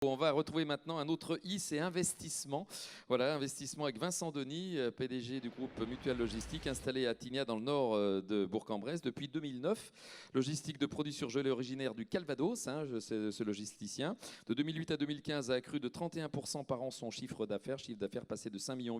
On va retrouver maintenant un autre I, c'est investissement. Voilà, investissement avec Vincent Denis, PDG du groupe Mutual Logistique, installé à Tignas dans le nord de Bourg-en-Bresse depuis 2009. Logistique de produits surgelés originaire du Calvados, ce logisticien. De 2008 à 2015 a accru de 31% par an son chiffre d'affaires passé de 5,8 millions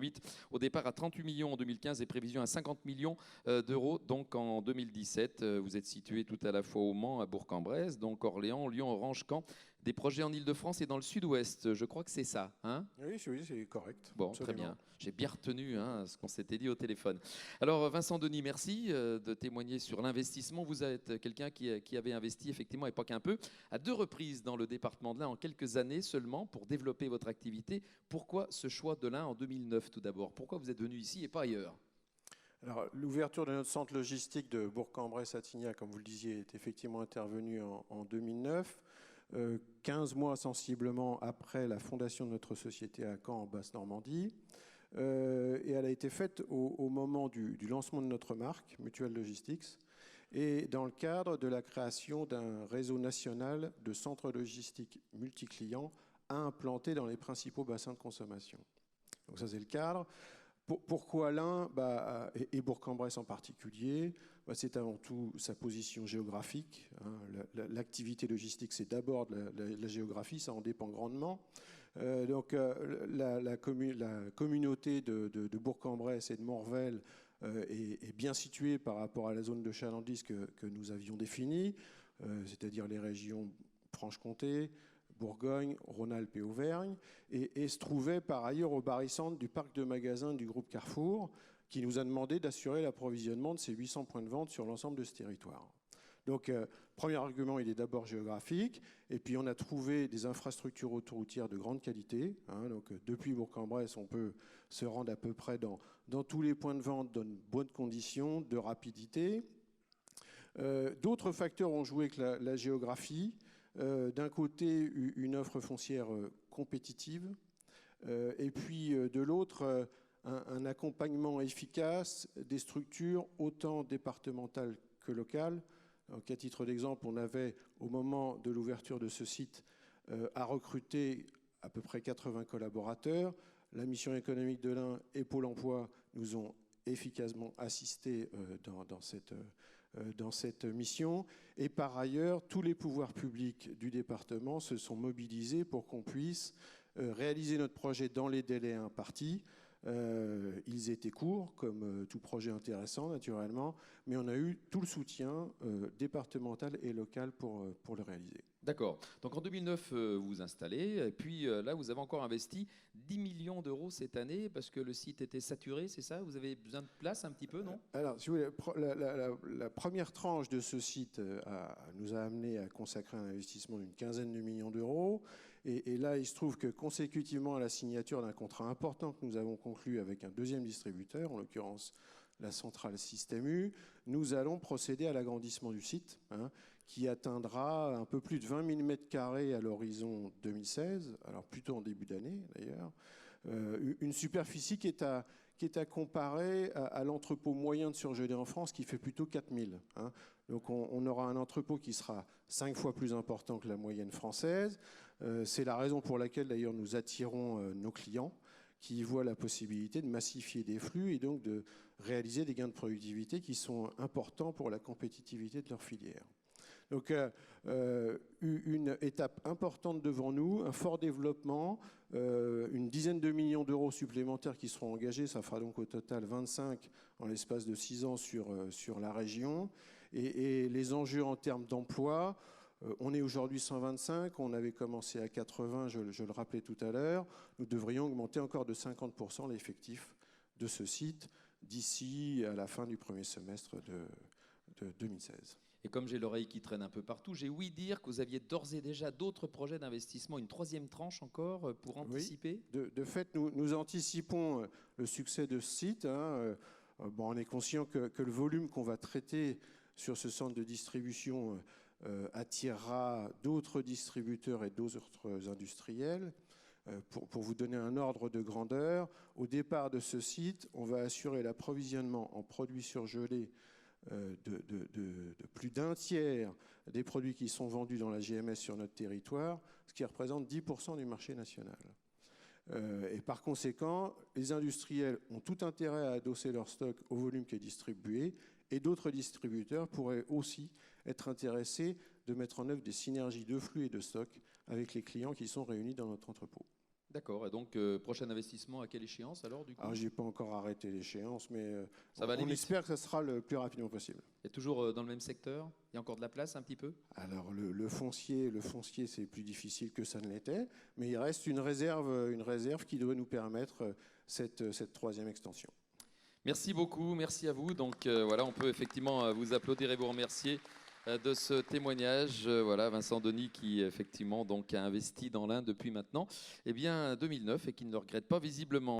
au départ à 38 millions en 2015 et prévision à 50 millions d'euros donc en 2017. Vous êtes situé tout à la fois au Mans, à Bourg-en-Bresse, donc Orléans, Lyon, Orange, Caen. Des projets en Île-de-France et dans le sud-ouest, je crois que c'est ça. Hein? Oui, oui, c'est correct. Bon, Absolument. très bien. J'ai bien retenu ce qu'on s'était dit au téléphone. Alors, Vincent Denis, merci de témoigner sur l'investissement. Vous êtes quelqu'un qui avait investi, effectivement, et pas qu'un peu, à 2 reprises dans le département de l'Ain en quelques années seulement pour développer votre activité. Pourquoi ce choix de l'Ain en 2009 tout d'abord? Pourquoi vous êtes venu ici et pas ailleurs? Alors, l'ouverture de notre centre logistique de Bourg-en-Bresse à Tignas, comme vous le disiez, est effectivement intervenue en 2009. 15 mois sensiblement après la fondation de notre société à Caen, en Basse-Normandie. Et elle a été faite au moment du lancement de notre marque, Mutual Logistics, et dans le cadre de la création d'un réseau national de centres logistiques multi-clients à implanter dans les principaux bassins de consommation. Donc ça, c'est le cadre. Pourquoi l'Ain et Bourg-en-Bresse en particulier? C'est avant tout sa position géographique. L'activité logistique, c'est d'abord la géographie, ça en dépend grandement. La communauté de Bourg-en-Bresse et de Morvel est bien située par rapport à la zone de chalandise que nous avions définie, c'est-à-dire les régions Franche-Comté, Bourgogne, Rhône-Alpes et Auvergne, et se trouvait par ailleurs au barycentre du parc de magasins du groupe Carrefour, qui nous a demandé d'assurer l'approvisionnement de ces 800 points de vente sur l'ensemble de ce territoire. Donc, premier argument, il est d'abord géographique, et puis on a trouvé des infrastructures autoroutières de grande qualité. Donc, depuis Bourg-en-Bresse, on peut se rendre à peu près dans tous les points de vente dans de bonnes conditions, de rapidité. D'autres facteurs ont joué avec la géographie. D'un côté, une offre foncière compétitive, et puis de l'autre, un accompagnement efficace des structures autant départementales que locales. Donc, à titre d'exemple, on avait, au moment de l'ouverture de ce site, à recruter à peu près 80 collaborateurs. La mission économique de l'Ain et Pôle emploi nous ont efficacement assistés dans cette mission. Et par ailleurs, tous les pouvoirs publics du département se sont mobilisés pour qu'on puisse réaliser notre projet dans les délais impartis. Ils étaient courts, comme tout projet intéressant, naturellement, mais on a eu tout le soutien départemental et local pour le réaliser. D'accord. Donc en 2009, vous vous installez, et puis là, vous avez encore investi 10 millions d'euros cette année parce que le site était saturé, c'est ça? Vous avez besoin de place un petit peu, non? Alors, si vous voulez, la première tranche de ce site nous a amené à consacrer un investissement d'une quinzaine de millions d'euros. Et là, il se trouve que consécutivement à la signature d'un contrat important que nous avons conclu avec un deuxième distributeur, en l'occurrence la centrale Système U, nous allons procéder à l'agrandissement du site, qui atteindra un peu plus de 20 000 m² à l'horizon 2016, alors plutôt en début d'année d'ailleurs. Une superficie qui est à comparer à l'entrepôt moyen de surgelés en France, qui fait plutôt 4 000. Donc on aura un entrepôt qui sera 5 fois plus important que la moyenne française. C'est la raison pour laquelle d'ailleurs nous attirons nos clients, qui y voient la possibilité de massifier des flux et donc de réaliser des gains de productivité qui sont importants pour la compétitivité de leur filière. Donc une étape importante devant nous, un fort développement, une dizaine de millions d'euros supplémentaires qui seront engagés, ça fera donc au total 25 en l'espace de 6 ans sur la région. Et les enjeux en termes d'emploi, on est aujourd'hui 125, on avait commencé à 80, je le rappelais tout à l'heure. Nous devrions augmenter encore de 50% l'effectif de ce site d'ici à la fin du premier semestre de 2016. Et comme j'ai l'oreille qui traîne un peu partout, j'ai ouï dire que vous aviez d'ores et déjà d'autres projets d'investissement, une troisième tranche encore pour anticiper. Oui, de fait, nous anticipons le succès de ce site. On est conscient que le volume qu'on va traiter sur ce centre de distribution attirera d'autres distributeurs et d'autres industriels. Pour vous donner un ordre de grandeur, au départ de ce site, on va assurer l'approvisionnement en produits surgelés de plus d'un tiers des produits qui sont vendus dans la GMS sur notre territoire, ce qui représente 10% du marché national. Et par conséquent, les industriels ont tout intérêt à adosser leur stock au volume qui est distribué, et d'autres distributeurs pourraient aussi être intéressés de mettre en œuvre des synergies de flux et de stock avec les clients qui sont réunis dans notre entrepôt. D'accord. Et donc, prochain investissement à quelle échéance alors du coup? Alors, je n'ai pas encore arrêté l'échéance, mais Ça va aller on vite. espère que ça sera le plus rapidement possible. Et toujours dans le même secteur? Il y a encore de la place un petit peu? Alors, le foncier, c'est plus difficile que ça ne l'était, mais il reste une réserve qui devrait nous permettre cette troisième extension. Merci beaucoup, merci à vous. Donc voilà, on peut effectivement vous applaudir et vous remercier de ce témoignage. Voilà, Vincent Denis qui effectivement donc a investi dans l'Ain depuis maintenant 2009 et qui ne le regrette pas visiblement.